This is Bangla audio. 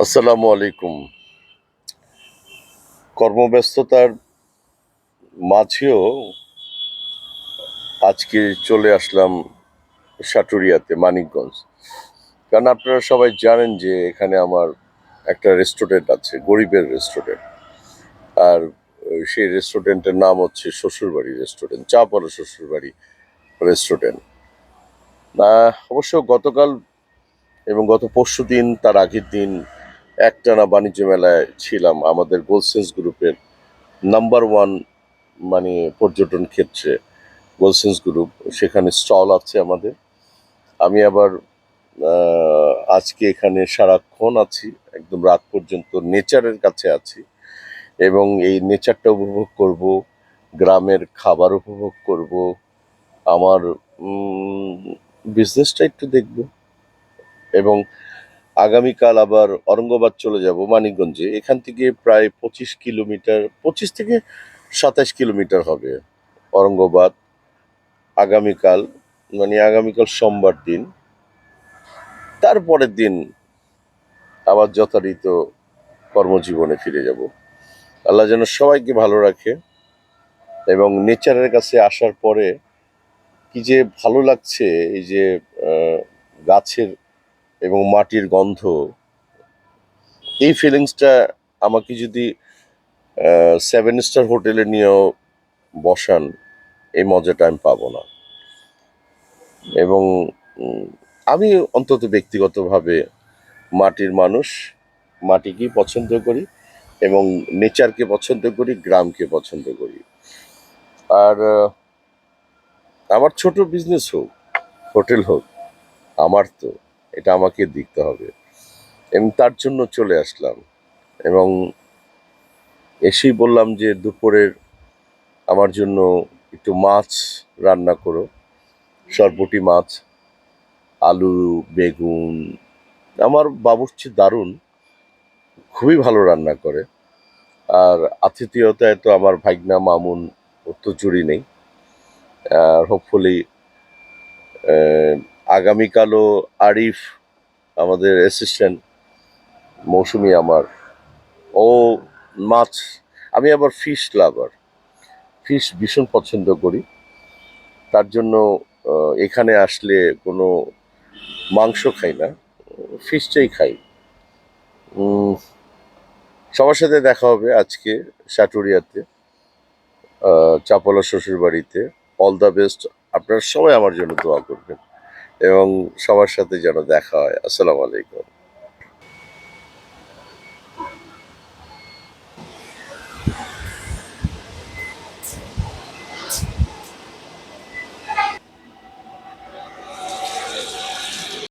আসসালামু আলাইকুম। কর্মব্যস্ততার মাঝেও আজকে চলে আসলাম সাটুরিয়াতে, মানিকগঞ্জ। কারণ আপনারা সবাই জানেন যে এখানে আমার একটা রেস্টুরেন্ট আছে, গরিবের রেস্টুরেন্ট। আর সেই রেস্টুরেন্টের নাম হচ্ছে শ্বশুরবাড়ি রেস্টুরেন্ট, চাপালা শ্বশুরবাড়ি রেস্টুরেন্ট। অবশ্য গতকাল এবং গত পরশুদিন, তার আগের দিন একটানা বাণিজ্য মেলায় ছিলাম আমাদের গোলসেন্স গ্রুপের নাম্বার ওয়ান, মানে পর্যটন ক্ষেত্রে গোলসেন্স গ্রুপ, সেখানে স্টল আছে আমাদের। আমি আবার আজকে এখানে সারাক্ষণ আছি, একদম রাত পর্যন্ত নেচারের কাছে আছি এবং এই নেচারটা উপভোগ করব, গ্রামের খাবার উপভোগ করব, আমার বিজনেসটা একটু দেখব এবং আগামীকাল আবার অরঙ্গাবাদ চলে যাব মানিকগঞ্জে। এখান থেকে প্রায় 25 কিলোমিটার, 25 থেকে 27 কিলোমিটার হবে অরঙ্গাবাদ। আগামীকাল, মানে আগামীকাল সোমবার দিন, তারপরের দিন আবার যথারীত কর্মজীবনে ফিরে যাব। আল্লাহ যেন সবাইকে ভালো রাখে এবং নেচারের কাছে আসার পরে কি যে ভালো লাগছে, এই যে গাছের এবং মাটির গন্ধ, এই ফিলিংসটা আমাকে যদি 7 স্টার হোটেলে নিয়েও বসান, এই মজাটা আমি পাবো না। এবং আমি অন্তত ব্যক্তিগতভাবে মাটির মানুষ, মাটিকেই পছন্দ করি এবং নেচারকে পছন্দ করি, গ্রামকে পছন্দ করি। আর আমার ছোট বিজনেস হোক, হোটেল হোক, আমার তো এটা আমাকে দেখতে হবে এবং তার জন্য চলে আসলাম। এবং এসেই বললাম যে দুপুরের আমার জন্য একটু মাছ রান্না করো, সরপুঁটি মাছ, আলু, বেগুন। আমার বাবুর্চি দারুণ, খুবই ভালো রান্না করে। আর আতিথেয়তায় তো আমার ভাইগনা মামুন, ওর তো জুড়ি নেই। আর হোপফুলি আগামীকালও আরিফ, আমাদের অ্যাসিস্ট্যান্ট, মৌসুমি আমার, ও মাছ। আমি আবার ফিশ লাভার, ফিশ ভীষণ পছন্দ করি। তার জন্য এখানে আসলে কোনো মাংস খাই না, ফিশটাই খাই। উম, সবার সাথে দেখা হবে আজকে সাটুরিয়াতে, চাপলা শ্বশুরবাড়িতে। All the best. আপনারা সবাই আমার জন্য দোয়া করবেন এবং সবার সাথে যেন দেখা হয়। আসসালামু আলাইকুম।